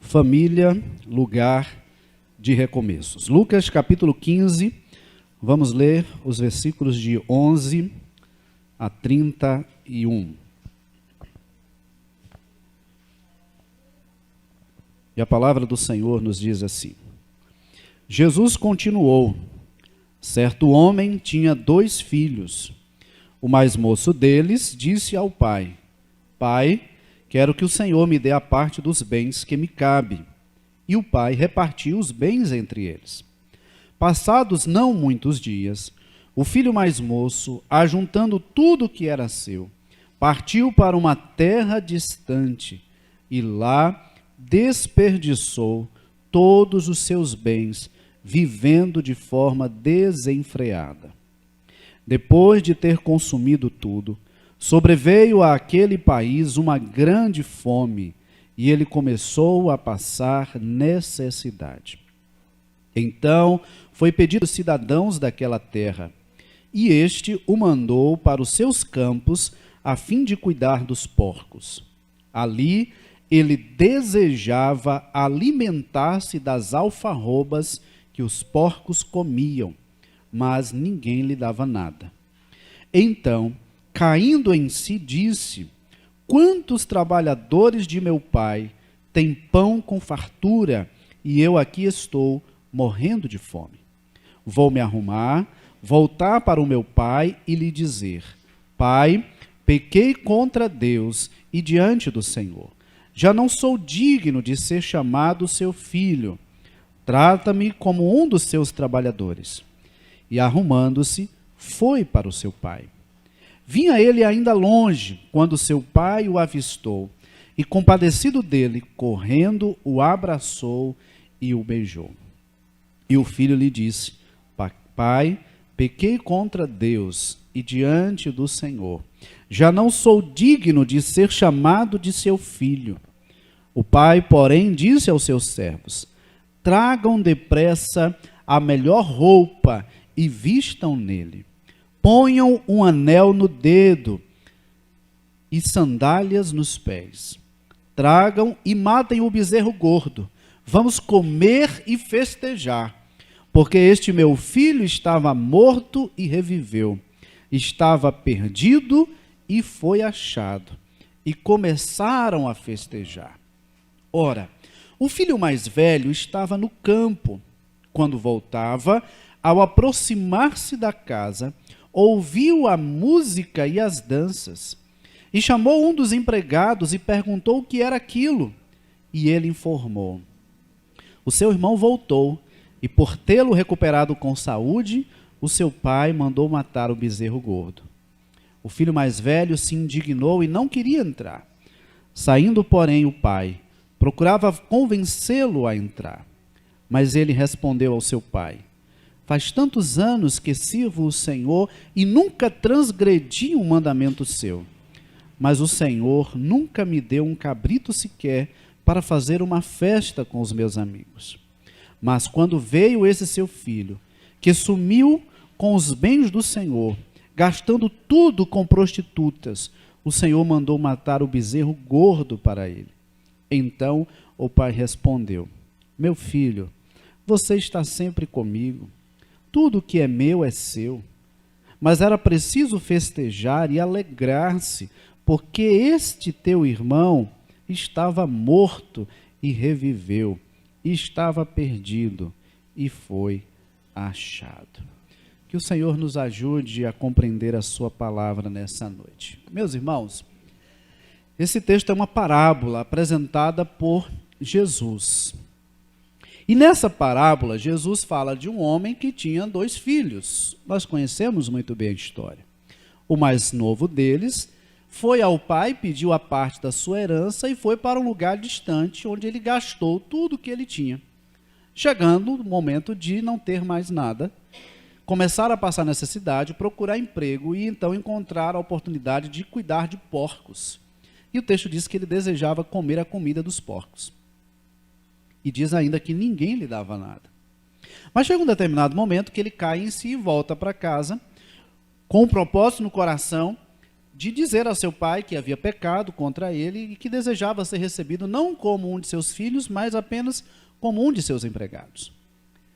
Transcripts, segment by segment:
família, lugar de recomeços. Lucas capítulo 15, vamos ler os versículos de 11 a 31. E a palavra do Senhor nos diz assim: Jesus continuou: certo homem tinha 2 filhos. O mais moço deles disse ao pai: Pai, quero que o Senhor me dê a parte dos bens que me cabe. E o pai repartiu os bens entre eles. Passados não muitos dias, o filho mais moço, ajuntando tudo o que era seu, partiu para uma terra distante e lá desperdiçou todos os seus bens, vivendo de forma desenfreada. Depois de ter consumido tudo, sobreveio àquele país uma grande fome, e ele começou a passar necessidade. Então foi pedido aos cidadãos daquela terra, e este o mandou para os seus campos, a fim de cuidar dos porcos. Ali ele desejava alimentar-se das alfarrobas que os porcos comiam, mas ninguém lhe dava nada. Então, caindo em si, disse: quantos trabalhadores de meu pai têm pão com fartura, e eu aqui estou morrendo de fome. Vou me arrumar, voltar para o meu pai e lhe dizer: Pai, pequei contra Deus e diante do Senhor. Já não sou digno de ser chamado seu filho. Trata-me como um dos seus trabalhadores. E arrumando-se, foi para o seu pai. Vinha ele ainda longe, quando seu pai o avistou, e compadecido dele, correndo, o abraçou e o beijou. E o filho lhe disse: Pai, pequei contra Deus e diante do Senhor. Já não sou digno de ser chamado de seu filho. O pai, porém, disse aos seus servos: tragam depressa a melhor roupa e vistam nele. Ponham um anel no dedo e sandálias nos pés. Tragam e matem o bezerro gordo. Vamos comer e festejar, porque este meu filho estava morto e reviveu. Estava perdido e foi achado. E começaram a festejar. Ora, o filho mais velho estava no campo. Quando voltava, ao aproximar-se da casa, ouviu a música e as danças. E chamou um dos empregados e perguntou o que era aquilo. E ele informou. O seu irmão voltou, e por tê-lo recuperado com saúde, o seu pai mandou matar o bezerro gordo. O filho mais velho se indignou e não queria entrar. Saindo, porém, o pai procurava convencê-lo a entrar. Mas ele respondeu ao seu pai: faz tantos anos que sirvo o Senhor e nunca transgredi um mandamento seu. Mas o Senhor nunca me deu um cabrito sequer para fazer uma festa com os meus amigos. Mas quando veio esse seu filho, que sumiu com os bens do Senhor, gastando tudo com prostitutas, o Senhor mandou matar o bezerro gordo para ele. Então o pai respondeu: meu filho, você está sempre comigo. Tudo que é meu é seu. Mas era preciso festejar e alegrar-se, porque este teu irmão estava morto e reviveu, estava perdido e foi achado. Que o Senhor nos ajude a compreender a sua palavra nessa noite. Meus irmãos, esse texto é uma parábola apresentada por Jesus. E nessa parábola, Jesus fala de um homem que tinha 2 filhos. Nós conhecemos muito bem a história. O mais novo deles foi ao pai, pediu a parte da sua herança e foi para um lugar distante, onde ele gastou tudo que ele tinha. Chegando o momento de não ter mais nada, começar a passar necessidade, procurar emprego e então encontrar a oportunidade de cuidar de porcos. E o texto diz que ele desejava comer a comida dos porcos. E diz ainda que ninguém lhe dava nada. Mas chega um determinado momento que ele cai em si e volta para casa, com um propósito no coração de dizer a seu pai que havia pecado contra ele e que desejava ser recebido não como um de seus filhos, mas apenas como um de seus empregados.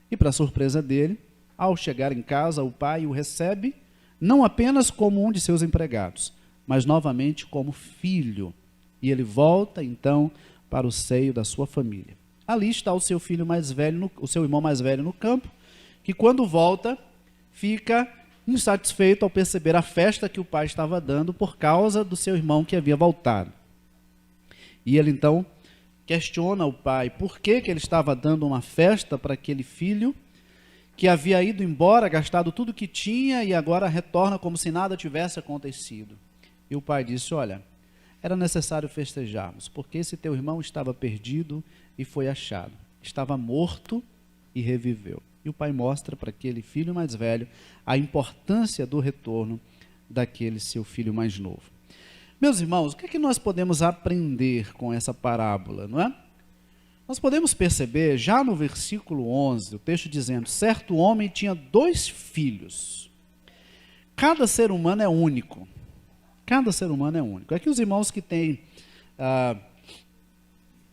E para surpresa dele, ao chegar em casa, o pai o recebe não apenas como um de seus empregados, mas novamente como filho. E ele volta então para o seio da sua família. Ali está o seu filho mais velho, o seu irmão mais velho no campo, que quando volta, fica insatisfeito ao perceber a festa que o pai estava dando por causa do seu irmão que havia voltado. E ele então questiona o pai por que ele estava dando uma festa para aquele filho que havia ido embora, gastado tudo que tinha e agora retorna como se nada tivesse acontecido. E o pai disse: olha, era necessário festejarmos, porque esse teu irmão estava perdido e foi achado, estava morto e reviveu. E o pai mostra para aquele filho mais velho a importância do retorno daquele seu filho mais novo. Meus irmãos, o que é que nós podemos aprender com essa parábola, não é? Nós podemos perceber, já no versículo 11, o texto dizendo: certo homem tinha 2 filhos. Cada ser humano é único. Cada ser humano é único. É que os irmãos que têm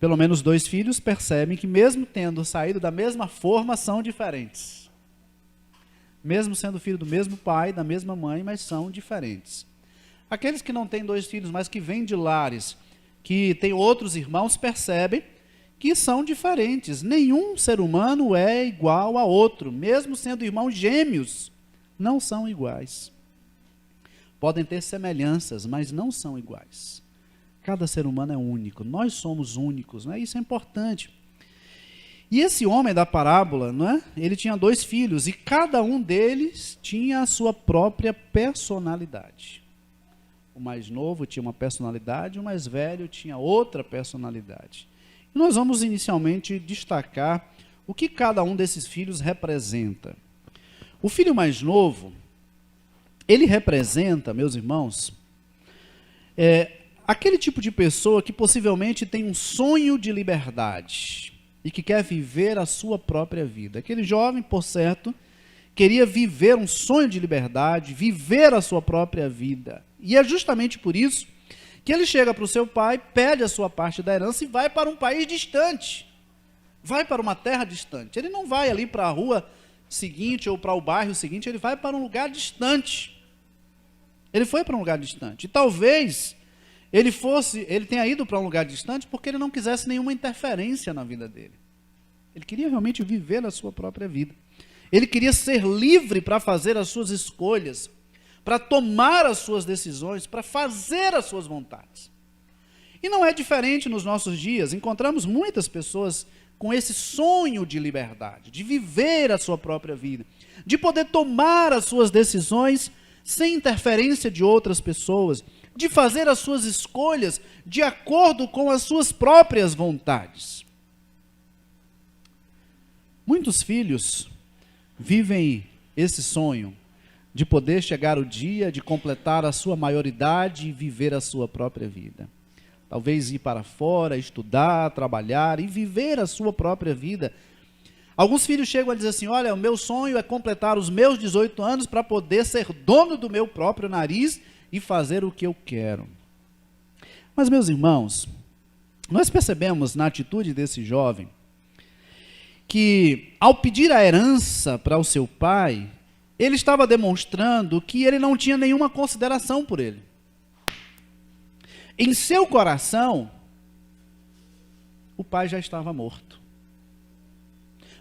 pelo menos 2 filhos percebem que mesmo tendo saído da mesma forma, são diferentes. Mesmo sendo filho do mesmo pai, da mesma mãe, mas são diferentes. Aqueles que não têm 2 filhos, mas que vêm de lares, que têm outros irmãos, percebem que são diferentes. Nenhum ser humano é igual a outro, mesmo sendo irmãos gêmeos, não são iguais. Podem ter semelhanças, mas não são iguais. Cada ser humano é único, nós somos únicos, não é? Isso é importante. E esse homem da parábola, não é? Ele tinha 2 filhos e cada um deles tinha a sua própria personalidade. O mais novo tinha uma personalidade, o mais velho tinha outra personalidade. E nós vamos inicialmente destacar o que cada um desses filhos representa. O filho mais novo, ele representa, meus irmãos, aquele tipo de pessoa que possivelmente tem um sonho de liberdade e que quer viver a sua própria vida. Aquele jovem, por certo, queria viver um sonho de liberdade, viver a sua própria vida. E é justamente por isso que ele chega para o seu pai, pede a sua parte da herança e vai para um país distante. Vai para uma terra distante. Ele não vai ali para a rua seguinte ou para o bairro seguinte, ele vai para um lugar distante. Ele foi para um lugar distante. E talvez ele tenha ido para um lugar distante porque ele não quisesse nenhuma interferência na vida dele. Ele queria realmente viver a sua própria vida. Ele queria ser livre para fazer as suas escolhas, para tomar as suas decisões, para fazer as suas vontades. E não é diferente nos nossos dias. Encontramos muitas pessoas com esse sonho de liberdade, de viver a sua própria vida, de poder tomar as suas decisões sem interferência de outras pessoas, de fazer as suas escolhas de acordo com as suas próprias vontades. Muitos filhos vivem esse sonho de poder chegar o dia de completar a sua maioridade e viver a sua própria vida. Talvez ir para fora, estudar, trabalhar e viver a sua própria vida. Alguns filhos chegam a dizer assim: olha, o meu sonho é completar os meus 18 anos para poder ser dono do meu próprio nariz e fazer o que eu quero. Mas, meus irmãos, nós percebemos na atitude desse jovem que, ao pedir a herança para o seu pai, ele estava demonstrando que ele não tinha nenhuma consideração por ele. Em seu coração, o pai já estava morto.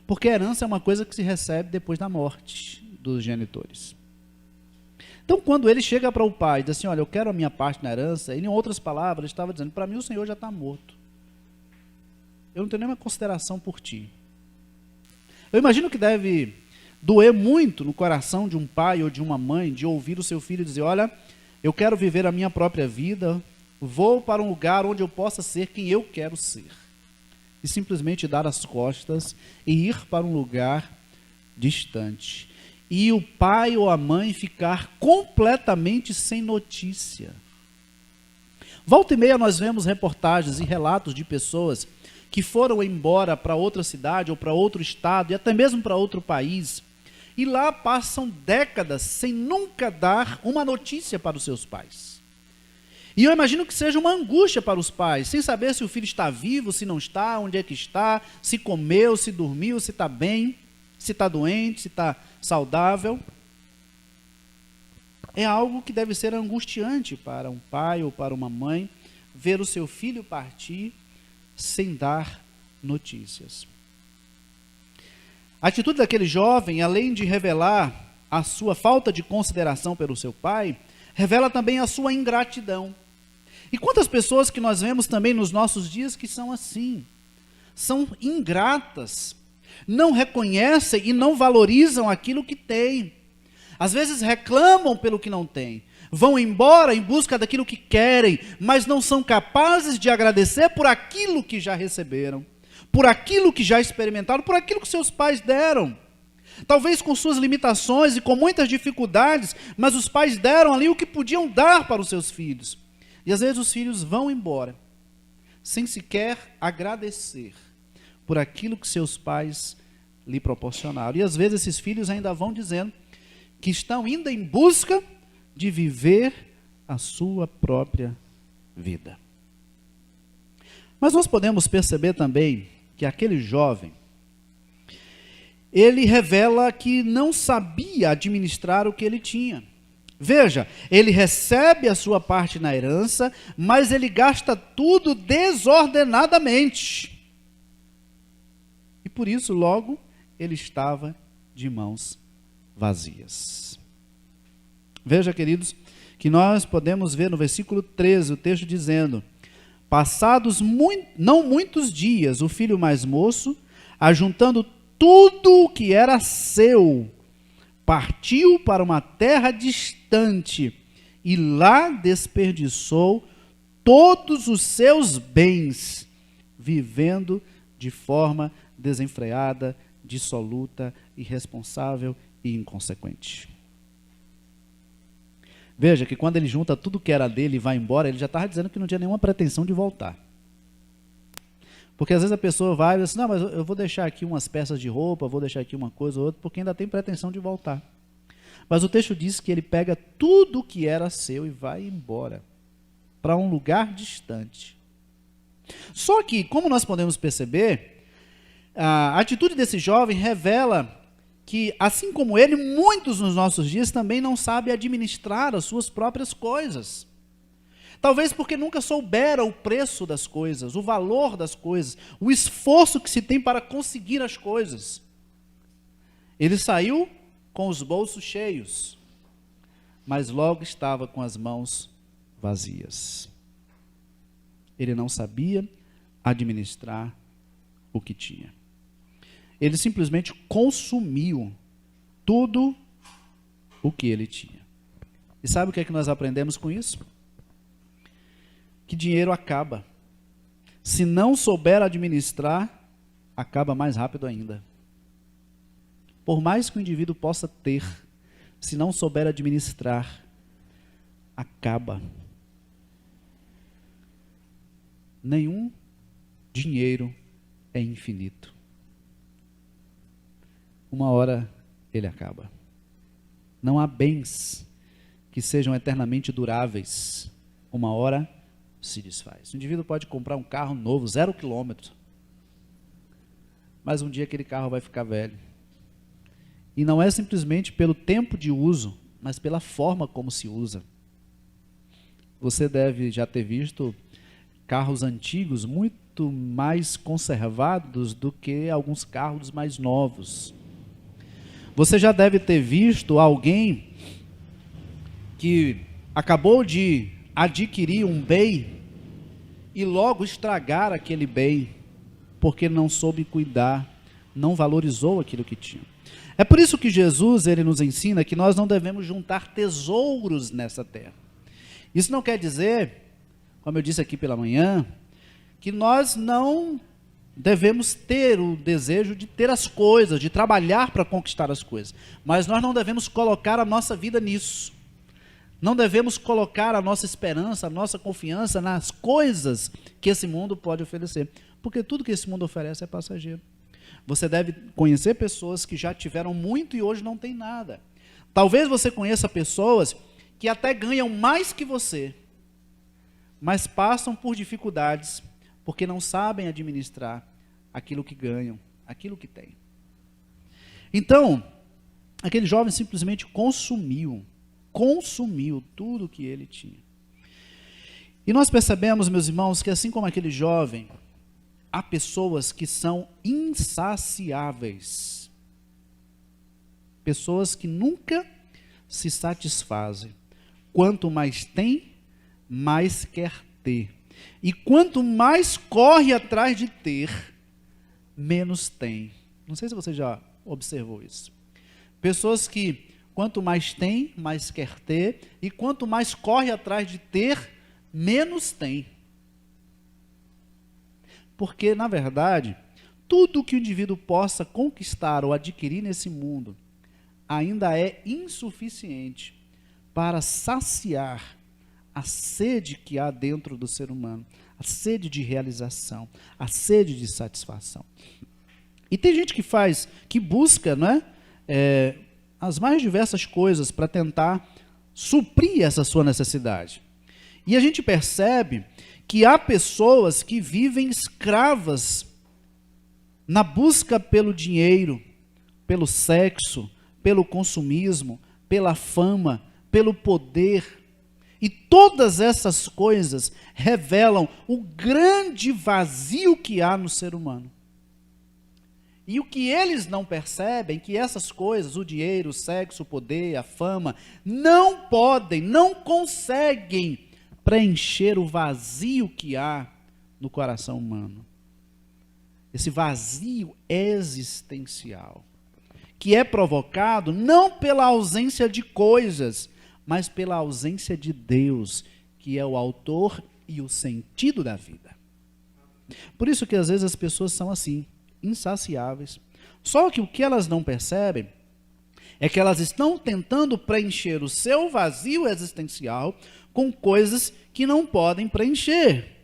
Porque a herança é uma coisa que se recebe depois da morte dos genitores. Então, quando ele chega para o pai e diz assim: olha, eu quero a minha parte na herança, ele, em outras palavras, ele estava dizendo: para mim o Senhor já está morto. Eu não tenho nenhuma consideração por ti. Eu imagino que deve doer muito no coração de um pai ou de uma mãe de ouvir o seu filho dizer: olha, eu quero viver a minha própria vida, vou para um lugar onde eu possa ser quem eu quero ser. E simplesmente dar as costas e ir para um lugar distante. E o pai ou a mãe ficar completamente sem notícia. Volta e meia nós vemos reportagens e relatos de pessoas que foram embora para outra cidade ou para outro estado e até mesmo para outro país. E lá passam décadas sem nunca dar uma notícia para os seus pais. E eu imagino que seja uma angústia para os pais, sem saber se o filho está vivo, se não está, onde é que está, se comeu, se dormiu, se está bem, se está doente, se está saudável. É algo que deve ser angustiante para um pai ou para uma mãe, ver o seu filho partir sem dar notícias. A atitude daquele jovem, além de revelar a sua falta de consideração pelo seu pai, revela também a sua ingratidão. E quantas pessoas que nós vemos também nos nossos dias que são assim, são ingratas, não reconhecem e não valorizam aquilo que têm. Às vezes reclamam pelo que não têm, vão embora em busca daquilo que querem, mas não são capazes de agradecer por aquilo que já receberam, por aquilo que já experimentaram, por aquilo que seus pais deram. Talvez com suas limitações e com muitas dificuldades, mas os pais deram ali o que podiam dar para os seus filhos. E às vezes os filhos vão embora, sem sequer agradecer por aquilo que seus pais lhe proporcionaram. E às vezes esses filhos ainda vão dizendo que estão indo em busca de viver a sua própria vida. Mas nós podemos perceber também que aquele jovem, ele revela que não sabia administrar o que ele tinha. Veja, ele recebe a sua parte na herança, mas ele gasta tudo desordenadamente. E por isso, logo, ele estava de mãos vazias. Veja, queridos, que nós podemos ver no versículo 13, o texto dizendo: passados não muitos dias, o filho mais moço, ajuntando tudo o que era seu, partiu para uma terra distante e lá desperdiçou todos os seus bens, vivendo de forma desenfreada, dissoluta, irresponsável e inconsequente. Veja que quando ele junta tudo que era dele e vai embora, ele já estava dizendo que não tinha nenhuma pretensão de voltar. Porque às vezes a pessoa vai e diz assim, não, mas eu vou deixar aqui umas peças de roupa, vou deixar aqui uma coisa ou outra, porque ainda tem pretensão de voltar. Mas o texto diz que ele pega tudo que era seu e vai embora para um lugar distante. Só que, como nós podemos perceber, a atitude desse jovem revela que, assim como ele, muitos nos nossos dias também não sabem administrar as suas próprias coisas. Talvez porque nunca souberam o preço das coisas, o valor das coisas, o esforço que se tem para conseguir as coisas. Ele saiu com os bolsos cheios, mas logo estava com as mãos vazias. Ele não sabia administrar o que tinha. Ele simplesmente consumiu tudo o que ele tinha. E sabe o que é que nós aprendemos com isso? Que dinheiro acaba. Se não souber administrar, acaba mais rápido ainda. Por mais que o indivíduo possa ter, se não souber administrar, acaba. Nenhum dinheiro é infinito. Uma hora ele acaba. Não há bens que sejam eternamente duráveis. Uma hora se desfaz. O indivíduo pode comprar um carro novo, 0 quilômetro, mas um dia aquele carro vai ficar velho. E não é simplesmente pelo tempo de uso, mas pela forma como se usa. Você deve já ter visto carros antigos muito mais conservados do que alguns carros mais novos. Você já deve ter visto alguém que acabou de adquirir um bem e logo estragar aquele bem, porque não soube cuidar, não valorizou aquilo que tinha. É por isso que Jesus, ele nos ensina que nós não devemos juntar tesouros nessa terra. Isso não quer dizer, como eu disse aqui pela manhã, que nós não devemos ter o desejo de ter as coisas, de trabalhar para conquistar as coisas, mas nós não devemos colocar a nossa vida nisso. Não devemos colocar a nossa esperança, a nossa confiança nas coisas que esse mundo pode oferecer, porque tudo que esse mundo oferece é passageiro. Você deve conhecer pessoas que já tiveram muito e hoje não tem nada. Talvez você conheça pessoas que até ganham mais que você, mas passam por dificuldades, porque não sabem administrar aquilo que ganham, aquilo que têm. Então, aquele jovem simplesmente consumiu tudo que ele tinha. E nós percebemos, meus irmãos, que assim como aquele jovem, há pessoas que são insaciáveis. Pessoas que nunca se satisfazem. Quanto mais tem, mais quer ter. E quanto mais corre atrás de ter, menos tem. Não sei se você já observou isso. Pessoas que quanto mais tem, mais quer ter. E quanto mais corre atrás de ter, menos tem. Porque, na verdade, tudo que o indivíduo possa conquistar ou adquirir nesse mundo ainda é insuficiente para saciar a sede que há dentro do ser humano, a sede de realização, a sede de satisfação. E tem gente que busca, não é, as mais diversas coisas para tentar suprir essa sua necessidade. E a gente percebe que há pessoas que vivem escravas na busca pelo dinheiro, pelo sexo, pelo consumismo, pela fama, pelo poder. E todas essas coisas revelam o grande vazio que há no ser humano. E o que eles não percebem, que essas coisas, o dinheiro, o sexo, o poder, a fama, não podem, não conseguem preencher o vazio que há no coração humano. Esse vazio existencial, que é provocado não pela ausência de coisas, mas pela ausência de Deus, que é o autor e o sentido da vida. Por isso que às vezes as pessoas são assim, insaciáveis. Só que o que elas não percebem é que elas estão tentando preencher o seu vazio existencial com coisas que não podem preencher.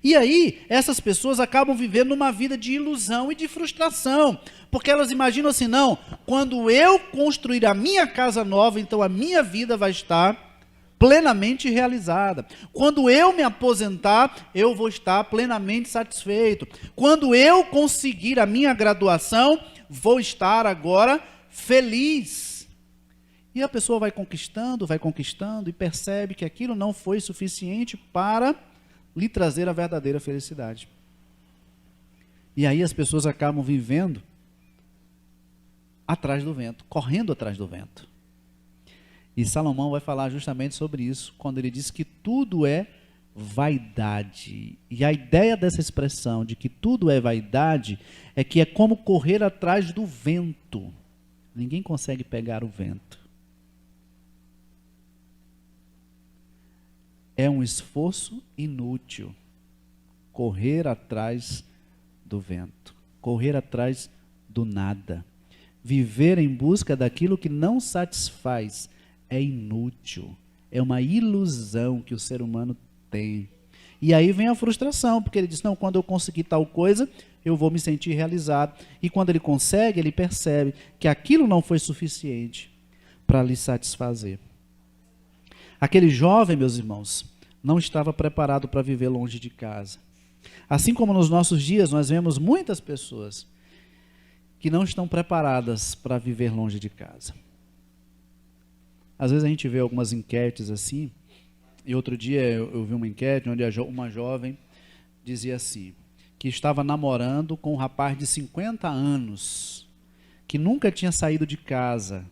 E aí, essas pessoas acabam vivendo uma vida de ilusão e de frustração, porque elas imaginam assim, não, quando eu construir a minha casa nova, então a minha vida vai estar plenamente realizada. Quando eu me aposentar, eu vou estar plenamente satisfeito. Quando eu conseguir a minha graduação, vou estar agora feliz. E a pessoa vai conquistando e percebe que aquilo não foi suficiente para lhe trazer a verdadeira felicidade. E aí as pessoas acabam vivendo atrás do vento, correndo atrás do vento. E Salomão vai falar justamente sobre isso, quando ele diz que tudo é vaidade. E a ideia dessa expressão de que tudo é vaidade é que é como correr atrás do vento. Ninguém consegue pegar o vento. É um esforço inútil correr atrás do vento, correr atrás do nada. Viver em busca daquilo que não satisfaz é inútil, é uma ilusão que o ser humano tem. E aí vem a frustração, porque ele diz, não, quando eu conseguir tal coisa, eu vou me sentir realizado. E quando ele consegue, ele percebe que aquilo não foi suficiente para lhe satisfazer. Aquele jovem, meus irmãos, não estava preparado para viver longe de casa. Assim como nos nossos dias, nós vemos muitas pessoas que não estão preparadas para viver longe de casa. Às vezes a gente vê algumas enquetes assim, e outro dia eu vi uma enquete onde uma jovem dizia assim, que estava namorando com um rapaz de 50 anos, que nunca tinha saído de casa.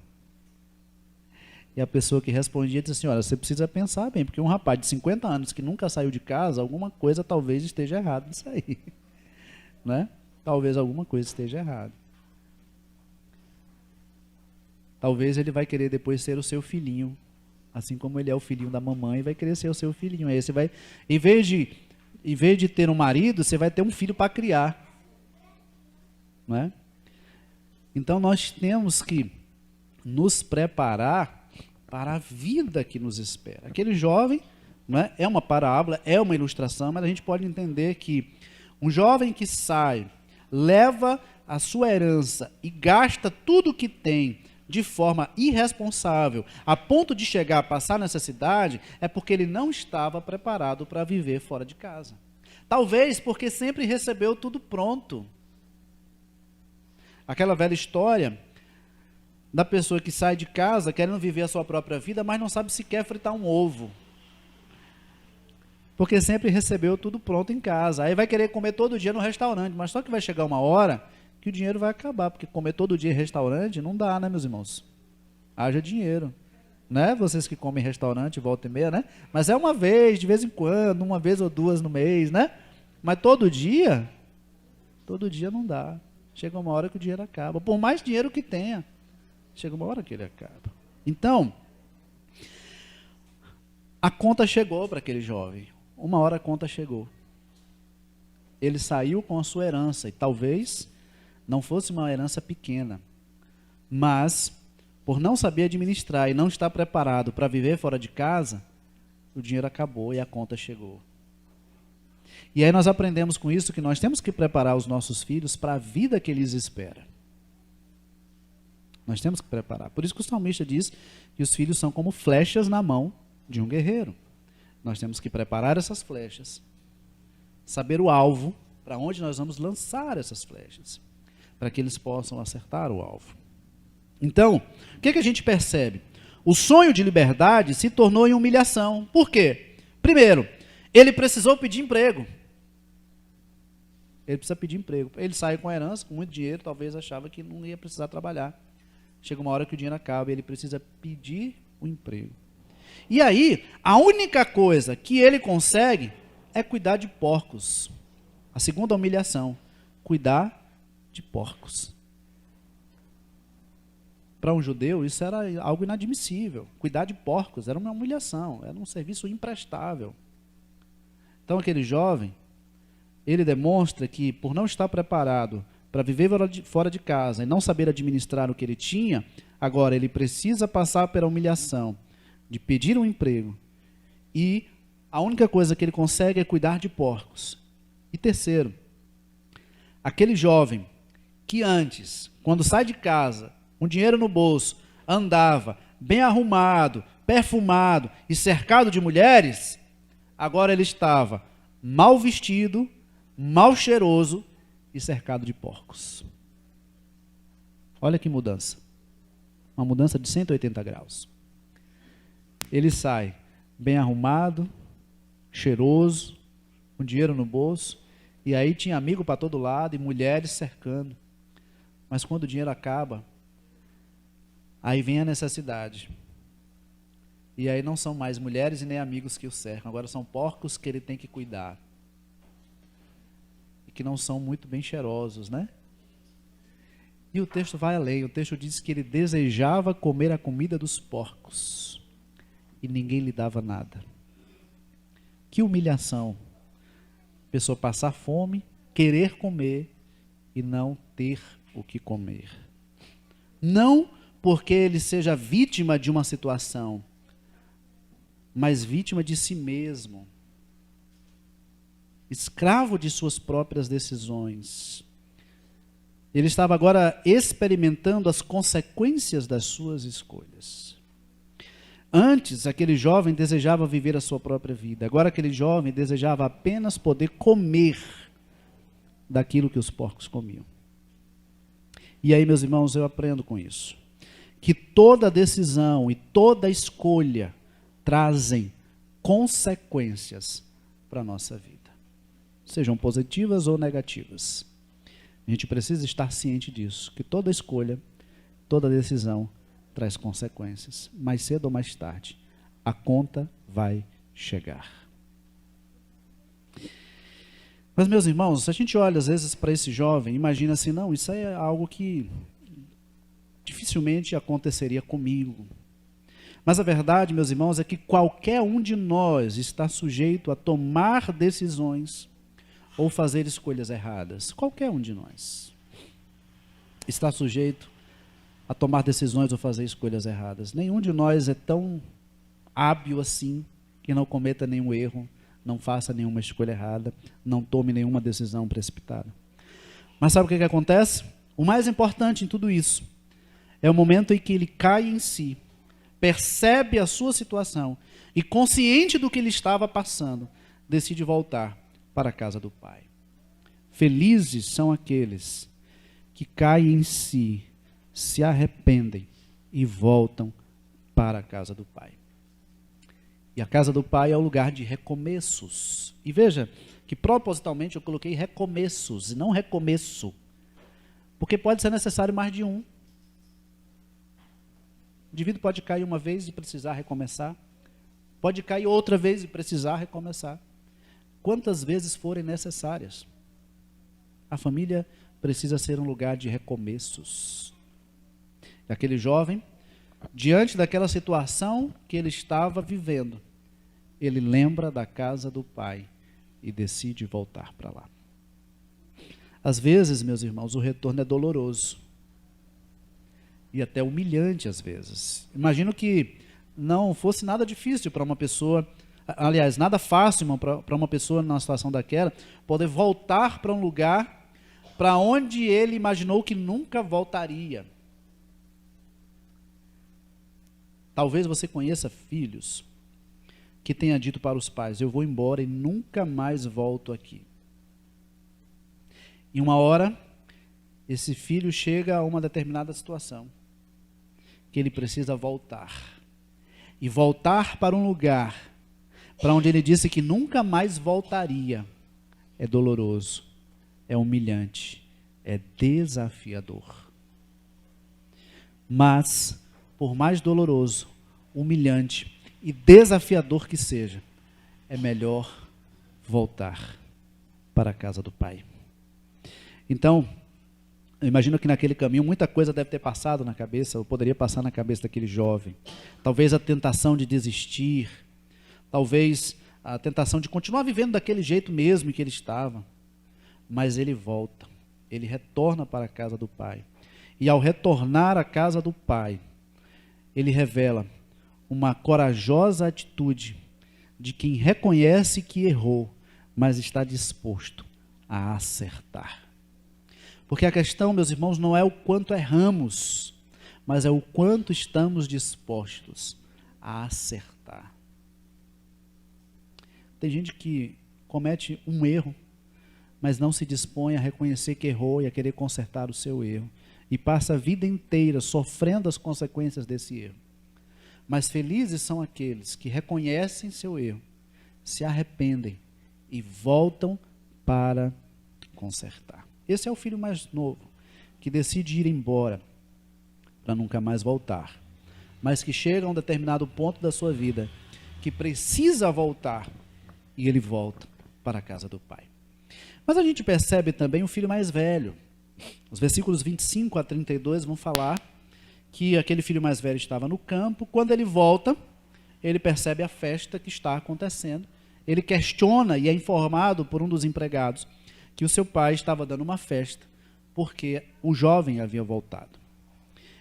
E a pessoa que respondia disse assim, olha, você precisa pensar bem, porque um rapaz de 50 anos que nunca saiu de casa, alguma coisa talvez esteja errada nisso aí. Né? Talvez alguma coisa esteja errada. Talvez ele vai querer depois ser o seu filhinho, assim como ele é o filhinho da mamãe, vai querer ser o seu filhinho. Aí você vai, em vez de ter um marido, você vai ter um filho para criar. Não é? Então nós temos que nos preparar para a vida que nos espera. Aquele jovem, não é? É uma parábola, é uma ilustração, mas a gente pode entender que um jovem que sai, leva a sua herança e gasta tudo que tem de forma irresponsável, a ponto de chegar a passar necessidade, é porque ele não estava preparado para viver fora de casa. Talvez porque sempre recebeu tudo pronto. Aquela velha história da pessoa que sai de casa querendo viver a sua própria vida, mas não sabe sequer fritar um ovo. Porque sempre recebeu tudo pronto em casa. Aí vai querer comer todo dia no restaurante, mas só que vai chegar uma hora que o dinheiro vai acabar, porque comer todo dia em restaurante não dá, né, meus irmãos? Haja dinheiro, né? Vocês que comem em restaurante, volta e meia, né? Mas é uma vez, de vez em quando, uma vez ou duas no mês, né? Mas todo dia não dá. Chega uma hora que o dinheiro acaba. Por mais dinheiro que tenha, chega uma hora que ele acaba. Então, a conta chegou para aquele jovem. Uma hora a conta chegou. Ele saiu com a sua herança, e talvez não fosse uma herança pequena, mas, por não saber administrar e não estar preparado para viver fora de casa, o dinheiro acabou e a conta chegou. E aí nós aprendemos com isso que nós temos que preparar os nossos filhos para a vida que eles esperam. Nós temos que preparar. Por isso que o salmista diz que os filhos são como flechas na mão de um guerreiro. Nós temos que preparar essas flechas, saber o alvo, para onde nós vamos lançar essas flechas, para que eles possam acertar o alvo. Então, o que a gente percebe? O sonho de liberdade se tornou em humilhação. Por quê? Primeiro, ele precisou pedir emprego. Ele precisa pedir emprego. Ele sai com a herança, com muito dinheiro, talvez achava que não ia precisar trabalhar. Chega uma hora que o dinheiro acaba e ele precisa pedir o emprego. E aí, a única coisa que ele consegue é cuidar de porcos. A segunda humilhação, cuidar de porcos. Para um judeu, isso era algo inadmissível. Cuidar de porcos era uma humilhação, era um serviço imprestável. Então, aquele jovem, ele demonstra que, por não estar preparado para viver fora de casa e não saber administrar o que ele tinha, agora ele precisa passar pela humilhação de pedir um emprego. E a única coisa que ele consegue é cuidar de porcos. E terceiro, aquele jovem que antes, quando sai de casa, com dinheiro no bolso, andava bem arrumado, perfumado e cercado de mulheres, agora ele estava mal vestido, mal cheiroso e cercado de porcos. Olha que mudança. Uma mudança de 180 graus. Ele sai bem arrumado, cheiroso, com dinheiro no bolso, e aí tinha amigo para todo lado e mulheres cercando. Mas quando o dinheiro acaba, aí vem a necessidade. E aí não são mais mulheres e nem amigos que o cercam, agora são porcos que ele tem que cuidar. E que não são muito bem cheirosos, né? E o texto vai além, o texto diz que ele desejava comer a comida dos porcos. E ninguém lhe dava nada. Que humilhação. A pessoa passar fome, querer comer e não ter o que comer. Não porque ele seja vítima de uma situação, mas vítima de si mesmo. Escravo de suas próprias decisões. Ele estava agora experimentando as consequências das suas escolhas. Antes, aquele jovem desejava viver a sua própria vida. Agora, aquele jovem desejava apenas poder comer daquilo que os porcos comiam. E aí, meus irmãos, eu aprendo com isso. Que toda decisão e toda escolha trazem consequências para a nossa vida. Sejam positivas ou negativas. A gente precisa estar ciente disso. Que toda escolha, toda decisão traz consequências. Mais cedo ou mais tarde, a conta vai chegar. Mas, meus irmãos, se a gente olha às vezes para esse jovem, imagina assim, não, isso aí é algo que dificilmente aconteceria comigo. Mas a verdade, meus irmãos, é que qualquer um de nós está sujeito a tomar decisões ou fazer escolhas erradas. Qualquer um de nós está sujeito a tomar decisões ou fazer escolhas erradas. Nenhum de nós é tão hábil assim que não cometa nenhum erro, não faça nenhuma escolha errada, não tome nenhuma decisão precipitada. Mas sabe o que acontece? O mais importante em tudo isso É o momento em que ele cai em si, percebe a sua situação e, consciente do que ele estava passando, decide voltar para a casa do Pai. Felizes são aqueles que caem em si, se arrependem e voltam para a casa do Pai. E a casa do Pai é o lugar de recomeços. E veja que propositalmente eu coloquei recomeços e não recomeço, porque pode ser necessário mais de um. O indivíduo pode cair uma vez e precisar recomeçar, pode cair outra vez e precisar recomeçar. Quantas vezes forem necessárias. A família precisa ser um lugar de recomeços. E aquele jovem, diante daquela situação que ele estava vivendo, ele lembra da casa do Pai e decide voltar para lá. Às vezes, meus irmãos, o retorno é doloroso e até humilhante às vezes. Imagino que não fosse nada difícil para uma pessoa, aliás, nada fácil para uma pessoa numa situação daquela, poder voltar para um lugar para onde ele imaginou que nunca voltaria. Talvez você conheça filhos que tenha dito para os pais: eu vou embora e nunca mais volto aqui. E uma hora, esse filho chega a uma determinada situação, que ele precisa voltar. E voltar para um lugar para onde ele disse que nunca mais voltaria, é doloroso, é humilhante, é desafiador. Mas, por mais doloroso, humilhante e desafiador que seja, é melhor voltar para a casa do Pai. Então, eu imagino que naquele caminho muita coisa deve ter passado na cabeça, ou poderia passar na cabeça daquele jovem. Talvez a tentação de desistir, talvez a tentação de continuar vivendo daquele jeito mesmo em que ele estava. Mas ele volta, ele retorna para a casa do Pai. E ao retornar à casa do Pai, ele revela uma corajosa atitude de quem reconhece que errou, mas está disposto a acertar. Porque a questão, meus irmãos, não é o quanto erramos, mas é o quanto estamos dispostos a acertar. Tem gente que comete um erro, mas não se dispõe a reconhecer que errou e a querer consertar o seu erro. E passa a vida inteira sofrendo as consequências desse erro. Mas felizes são aqueles que reconhecem seu erro, se arrependem e voltam para consertar. Esse é o filho mais novo, que decide ir embora para nunca mais voltar. Mas que chega a um determinado ponto da sua vida, que precisa voltar, e ele volta para a casa do Pai. Mas a gente percebe também o filho mais velho. Os versículos 25 a 32 vão falar que aquele filho mais velho estava no campo. Quando ele volta, ele percebe a festa que está acontecendo. Ele questiona e é informado por um dos empregados que o seu pai estava dando uma festa, porque o jovem havia voltado.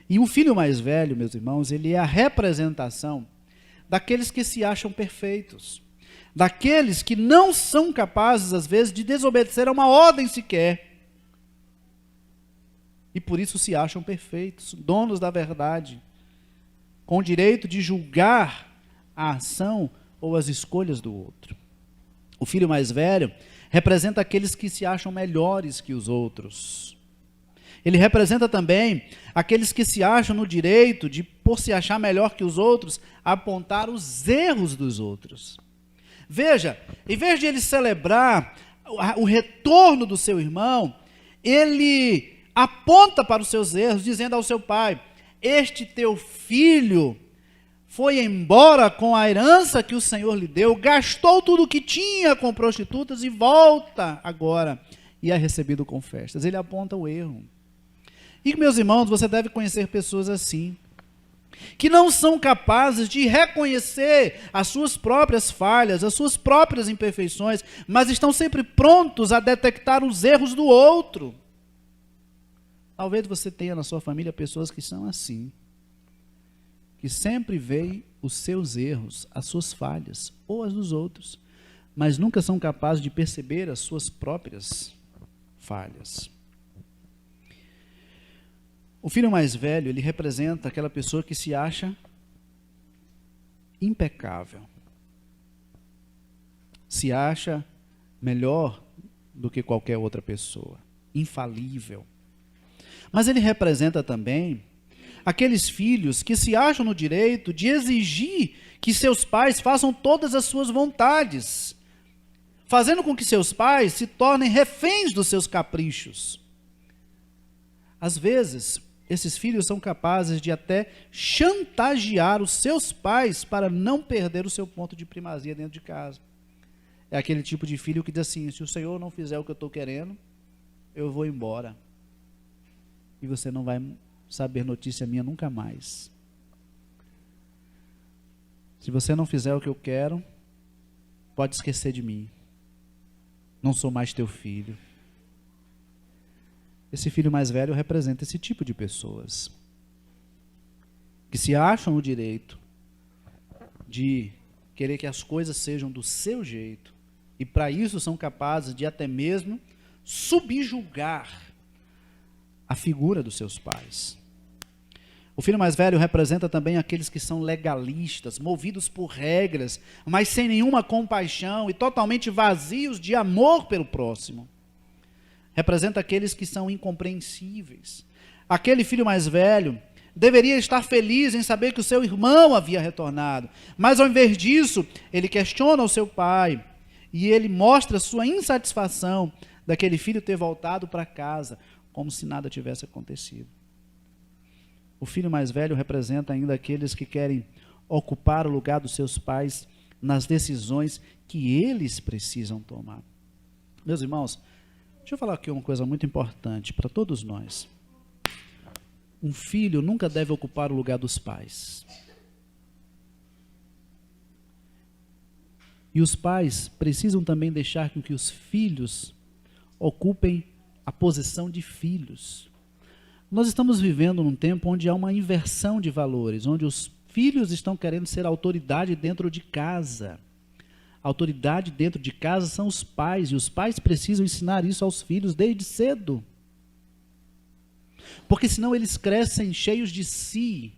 E o filho mais velho, meus irmãos, ele é a representação daqueles que se acham perfeitos, daqueles que não são capazes, às vezes, de desobedecer a uma ordem sequer, e por isso se acham perfeitos, donos da verdade, com o direito de julgar a ação ou as escolhas do outro. O filho mais velho representa aqueles que se acham melhores que os outros. Ele representa também aqueles que se acham no direito de, por se achar melhor que os outros, apontar os erros dos outros. Veja, em vez de ele celebrar o retorno do seu irmão, ele aponta para os seus erros, dizendo ao seu pai: este teu filho foi embora com a herança que o Senhor lhe deu, gastou tudo o que tinha com prostitutas e volta agora e é recebido com festas. Ele aponta o erro. E, meus irmãos, você deve conhecer pessoas assim, que não são capazes de reconhecer as suas próprias falhas, as suas próprias imperfeições, mas estão sempre prontos a detectar os erros do outro. Talvez você tenha na sua família pessoas que são assim, que sempre veem os seus erros, as suas falhas, ou as dos outros, mas nunca são capazes de perceber as suas próprias falhas. O filho mais velho, ele representa aquela pessoa que se acha impecável. Se acha melhor do que qualquer outra pessoa, infalível. Mas ele representa também aqueles filhos que se acham no direito de exigir que seus pais façam todas as suas vontades, fazendo com que seus pais se tornem reféns dos seus caprichos. Às vezes, esses filhos são capazes de até chantagear os seus pais para não perder o seu ponto de primazia dentro de casa. É aquele tipo de filho que diz assim: se o Senhor não fizer o que eu estou querendo, eu vou embora. E você não vai saber notícia minha nunca mais. Se você não fizer o que eu quero, pode esquecer de mim. Não sou mais teu filho. Esse filho mais velho representa esse tipo de pessoas que se acham no direito de querer que as coisas sejam do seu jeito e para isso são capazes de até mesmo subjugar a figura dos seus pais. O filho mais velho representa também aqueles que são legalistas, movidos por regras, mas sem nenhuma compaixão e totalmente vazios de amor pelo próximo. Representa aqueles que são incompreensíveis. Aquele filho mais velho deveria estar feliz em saber que o seu irmão havia retornado, mas ao invés disso, ele questiona o seu pai e ele mostra sua insatisfação daquele filho ter voltado para casa, como se nada tivesse acontecido. O filho mais velho representa ainda aqueles que querem ocupar o lugar dos seus pais nas decisões que eles precisam tomar. Meus irmãos, deixa eu falar aqui uma coisa muito importante para todos nós. Um filho nunca deve ocupar o lugar dos pais. E os pais precisam também deixar com que os filhos ocupem a posição de filhos. Nós estamos vivendo num tempo onde há uma inversão de valores, onde os filhos estão querendo ser autoridade dentro de casa. A autoridade dentro de casa são os pais, e os pais precisam ensinar isso aos filhos desde cedo. Porque senão eles crescem cheios de si.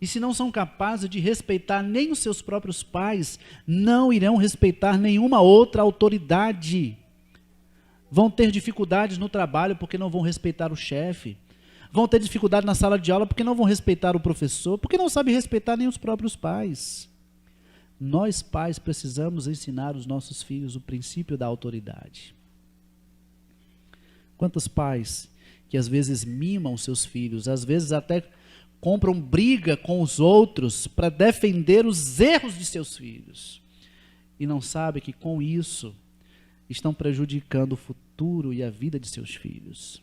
E se não são capazes de respeitar nem os seus próprios pais, não irão respeitar nenhuma outra autoridade. Vão ter dificuldades no trabalho porque não vão respeitar o chefe. Vão ter dificuldade na sala de aula porque não vão respeitar o professor, porque não sabem respeitar nem os próprios pais. Nós, pais, precisamos ensinar os nossos filhos o princípio da autoridade. Quantos pais que às vezes mimam seus filhos, às vezes até compram briga com os outros para defender os erros de seus filhos. E não sabem que com isso estão prejudicando o futuro e a vida de seus filhos.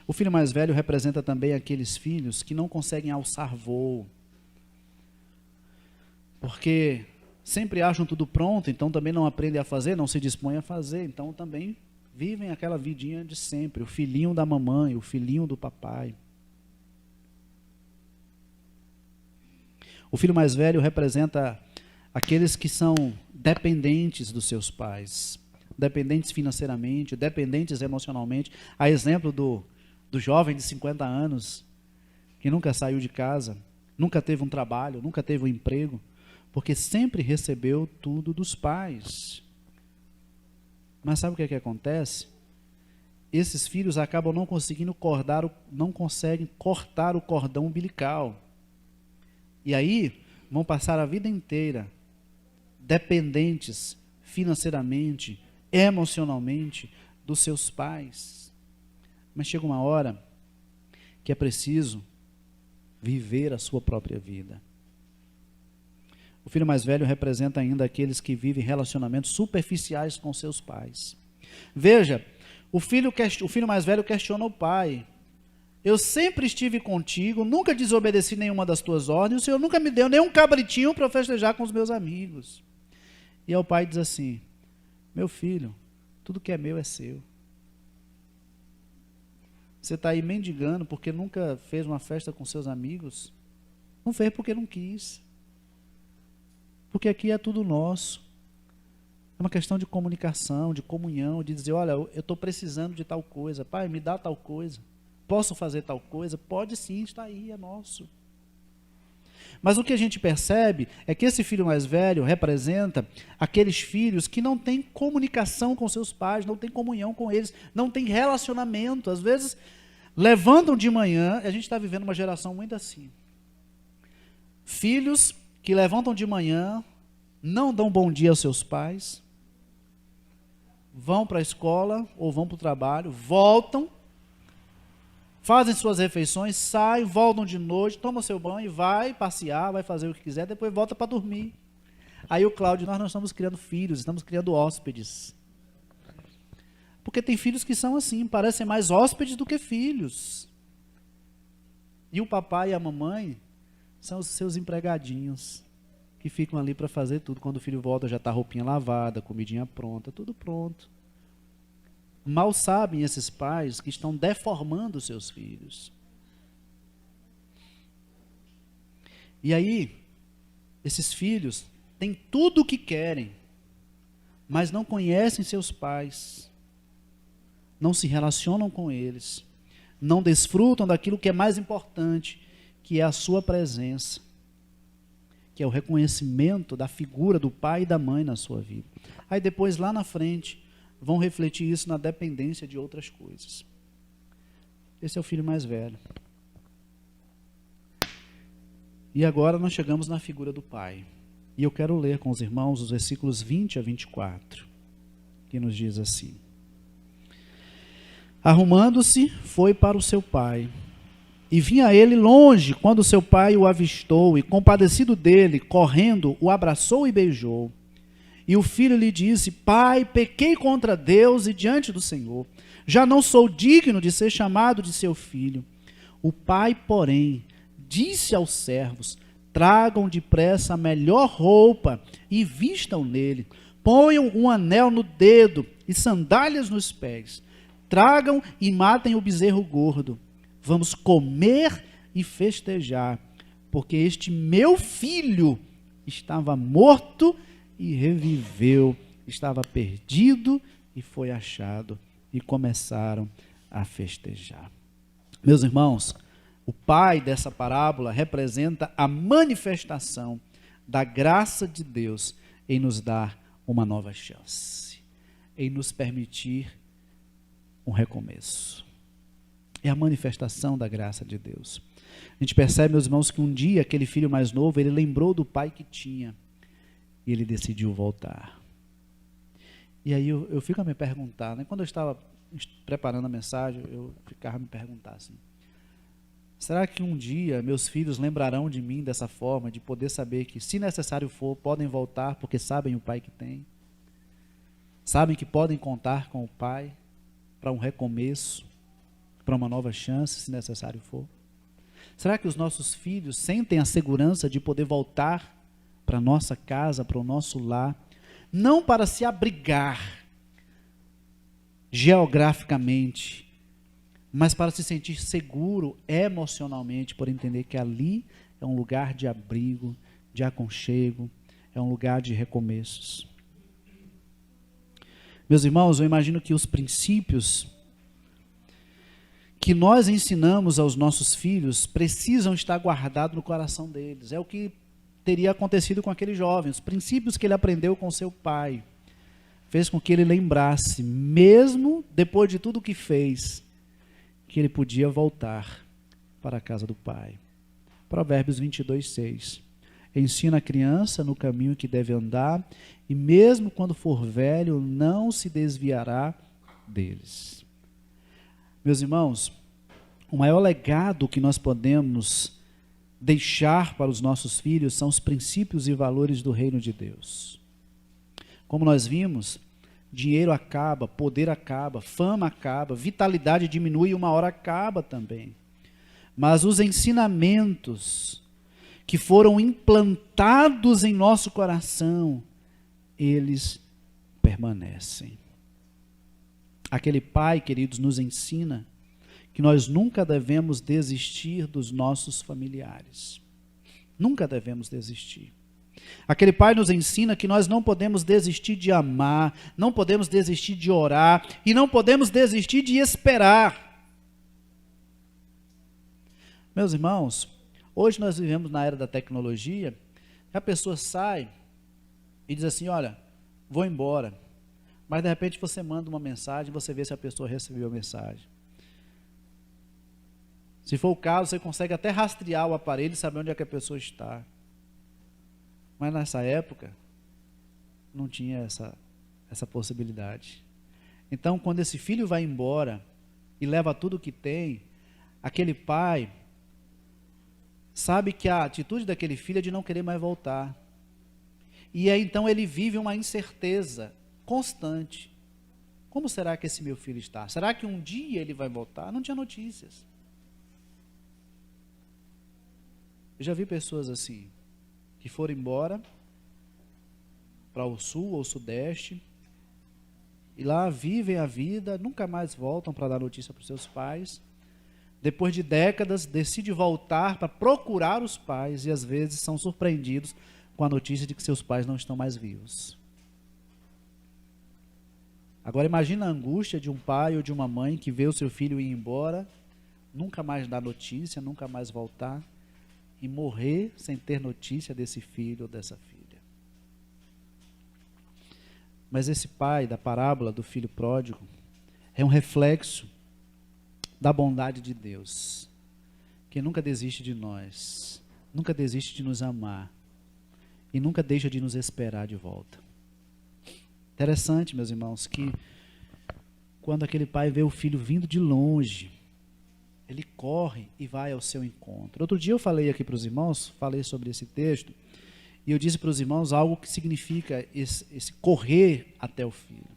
O filho mais velho representa também aqueles filhos que não conseguem alçar voo, porque sempre acham tudo pronto, então também não aprendem a fazer, não se dispõem a fazer, então também vivem aquela vidinha de sempre, o filhinho da mamãe, o filhinho do papai. O filho mais velho representa aqueles que são dependentes dos seus pais, dependentes financeiramente, dependentes emocionalmente. A exemplo do jovem de 50 anos, que nunca saiu de casa, nunca teve um trabalho, nunca teve um emprego, porque sempre recebeu tudo dos pais. Mas sabe o que é que acontece? Esses filhos acabam não conseguindo não conseguem cortar o cordão umbilical. E aí vão passar a vida inteira dependentes financeiramente, emocionalmente dos seus pais. Mas chega uma hora que é preciso viver a sua própria vida. O filho mais velho representa ainda aqueles que vivem relacionamentos superficiais com seus pais. Veja, o filho mais velho questiona o pai. Eu sempre estive contigo, nunca desobedeci nenhuma das tuas ordens, o Senhor nunca me deu nenhum cabritinho para festejar com os meus amigos. E aí o pai diz assim: meu filho, tudo que é meu é seu. Você está aí mendigando porque nunca fez uma festa com seus amigos? Não fez porque não quis. Porque aqui é tudo nosso. É uma questão de comunicação, de comunhão, de dizer, olha, eu estou precisando de tal coisa. Pai, me dá tal coisa. Posso fazer tal coisa? Pode sim, está aí, é nosso. Mas o que a gente percebe é que esse filho mais velho representa aqueles filhos que não têm comunicação com seus pais, não têm comunhão com eles, não têm relacionamento. Às vezes, levantam de manhã, a gente está vivendo uma geração muito assim. Filhos que levantam de manhã, não dão bom dia aos seus pais, vão para a escola ou vão para o trabalho, voltam, fazem suas refeições, saem, voltam de noite, tomam seu banho, vai passear, vai fazer o que quiser, depois volta para dormir. Aí o Cláudio, nós não estamos criando filhos, estamos criando hóspedes. Porque tem filhos que são assim, parecem mais hóspedes do que filhos. E o papai e a mamãe são os seus empregadinhos, que ficam ali para fazer tudo. Quando o filho volta, já está a roupinha lavada, comidinha pronta, tudo pronto. Mal sabem esses pais que estão deformando os seus filhos. E aí, esses filhos têm tudo o que querem, mas não conhecem seus pais, não se relacionam com eles, não desfrutam daquilo que é mais importante, que é a sua presença, que é o reconhecimento da figura do pai e da mãe na sua vida. Aí depois, lá na frente, vão refletir isso na dependência de outras coisas. Esse é o filho mais velho. E agora nós chegamos na figura do pai. E eu quero ler com os irmãos os versículos 20 a 24, que nos diz assim: Arrumando-se, foi para o seu pai. E vinha ele longe, quando seu pai o avistou, e compadecido dele, correndo, o abraçou e beijou. E o filho lhe disse: Pai, pequei contra Deus e diante do Senhor. Já não sou digno de ser chamado de seu filho. O pai, porém, disse aos servos: Tragam depressa a melhor roupa e vistam nele. Ponham um anel no dedo e sandálias nos pés. Tragam e matem o bezerro gordo. Vamos comer e festejar, porque este meu filho estava morto e reviveu, estava perdido e foi achado. E começaram a festejar. Meus irmãos, o pai dessa parábola representa a manifestação da graça de Deus em nos dar uma nova chance, em nos permitir um recomeço. É a manifestação da graça de Deus. A gente percebe, meus irmãos, que um dia aquele filho mais novo, ele lembrou do pai que tinha e ele decidiu voltar. E aí eu fico a me perguntar, né? Quando eu estava preparando a mensagem, eu ficava a me perguntar assim: será que um dia meus filhos lembrarão de mim dessa forma, de poder saber que, se necessário for, podem voltar porque sabem o pai que tem? Sabem que podem contar com o pai para um recomeço, para uma nova chance, se necessário for? Será que os nossos filhos sentem a segurança de poder voltar para a nossa casa, para o nosso lar, não para se abrigar geograficamente, mas para se sentir seguro emocionalmente, por entender que ali é um lugar de abrigo, de aconchego, é um lugar de recomeços? Meus irmãos, eu imagino que os princípios que nós ensinamos aos nossos filhos precisam estar guardados no coração deles. É o que teria acontecido com aquele jovem. Os princípios que ele aprendeu com seu pai fez com que ele lembrasse, mesmo depois de tudo o que fez, que ele podia voltar para a casa do pai. Provérbios 22:6. Ensina a criança no caminho que deve andar, e mesmo quando for velho, não se desviará deles. Meus irmãos, o maior legado que nós podemos deixar para os nossos filhos são os princípios e valores do reino de Deus. Como nós vimos, dinheiro acaba, poder acaba, fama acaba, vitalidade diminui e uma hora acaba também. Mas os ensinamentos que foram implantados em nosso coração, eles permanecem. Aquele pai, queridos, nos ensina que nós nunca devemos desistir dos nossos familiares. Nunca devemos desistir. Aquele pai nos ensina que nós não podemos desistir de amar, não podemos desistir de orar e não podemos desistir de esperar. Meus irmãos, hoje nós vivemos na era da tecnologia, a pessoa sai e diz assim, olha, vou embora. Mas de repente você manda uma mensagem, você vê se a pessoa recebeu a mensagem. Se for o caso, você consegue até rastrear o aparelho e saber onde é que a pessoa está. Mas nessa época, não tinha essa possibilidade. Então, quando esse filho vai embora e leva tudo o que tem, aquele pai sabe que a atitude daquele filho é de não querer mais voltar. E aí, então, ele vive uma incerteza constante. Como será que esse meu filho está? Será que um dia ele vai voltar? Não tinha notícias. Eu já vi pessoas assim, que foram embora para o sul ou sudeste, e lá vivem a vida, nunca mais voltam para dar notícia para os seus pais. Depois de décadas, decidem voltar para procurar os pais, e às vezes são surpreendidos com a notícia de que seus pais não estão mais vivos. Agora imagina a angústia de um pai ou de uma mãe que vê o seu filho ir embora, nunca mais dar notícia, nunca mais voltar, e morrer sem ter notícia desse filho ou dessa filha. Mas esse pai da parábola do filho pródigo é um reflexo da bondade de Deus, que nunca desiste de nós, nunca desiste de nos amar e nunca deixa de nos esperar de volta. Interessante, meus irmãos, que quando aquele pai vê o filho vindo de longe, ele corre e vai ao seu encontro. Outro dia eu falei aqui para os irmãos, falei sobre esse texto, e eu disse para os irmãos algo que significa esse correr até o filho.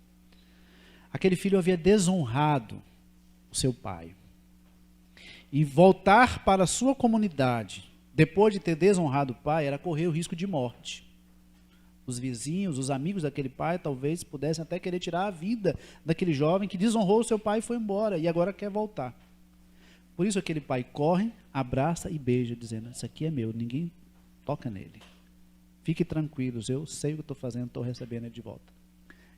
Aquele filho havia desonrado o seu pai. E voltar para a sua comunidade, depois de ter desonrado o pai, era correr o risco de morte. Os vizinhos, os amigos daquele pai, talvez pudessem até querer tirar a vida daquele jovem que desonrou o seu pai e foi embora, e agora quer voltar. Por isso aquele pai corre, abraça e beija, dizendo, isso aqui é meu, ninguém toca nele. Fique tranquilos, eu sei o que estou fazendo, estou recebendo ele de volta.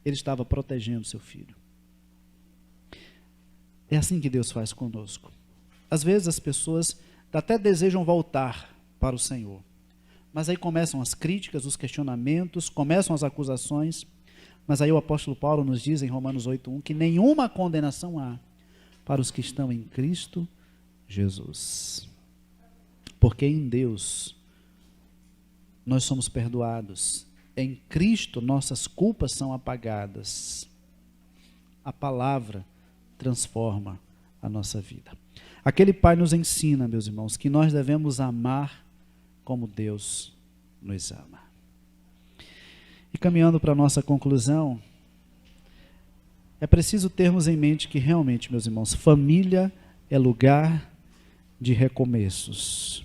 Ele estava protegendo seu filho. É assim que Deus faz conosco. Às vezes as pessoas até desejam voltar para o Senhor, mas aí começam as críticas, os questionamentos, começam as acusações, mas aí o apóstolo Paulo nos diz em Romanos 8:1 que nenhuma condenação há para os que estão em Cristo Jesus. Porque em Deus nós somos perdoados. Em Cristo nossas culpas são apagadas. A palavra transforma a nossa vida. Aquele pai nos ensina, meus irmãos, que nós devemos amar como Deus nos ama. E caminhando para a nossa conclusão, é preciso termos em mente que realmente, meus irmãos, família é lugar de recomeços.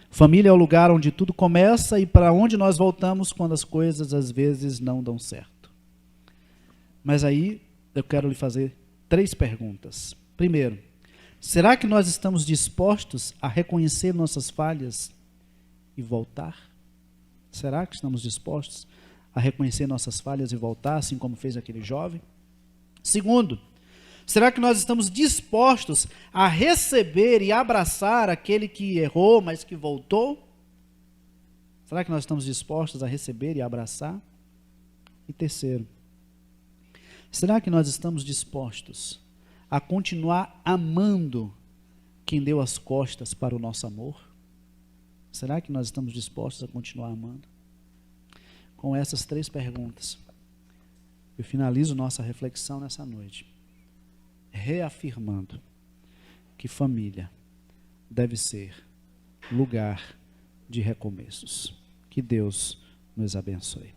Família é o lugar onde tudo começa e para onde nós voltamos quando as coisas às vezes não dão certo. Mas aí eu quero lhe fazer 3 perguntas. Primeiro, será que nós estamos dispostos a reconhecer nossas falhas e voltar? Será que estamos dispostos a reconhecer nossas falhas e voltar, assim como fez aquele jovem? Segundo, será que nós estamos dispostos a receber e abraçar aquele que errou, mas que voltou? Será que nós estamos dispostos a receber e abraçar? E terceiro, será que nós estamos dispostos a continuar amando quem deu as costas para o nosso amor? Será que nós estamos dispostos a continuar amando? Com essas 3 perguntas, eu finalizo nossa reflexão nessa noite, reafirmando que família deve ser lugar de recomeços. Que Deus nos abençoe.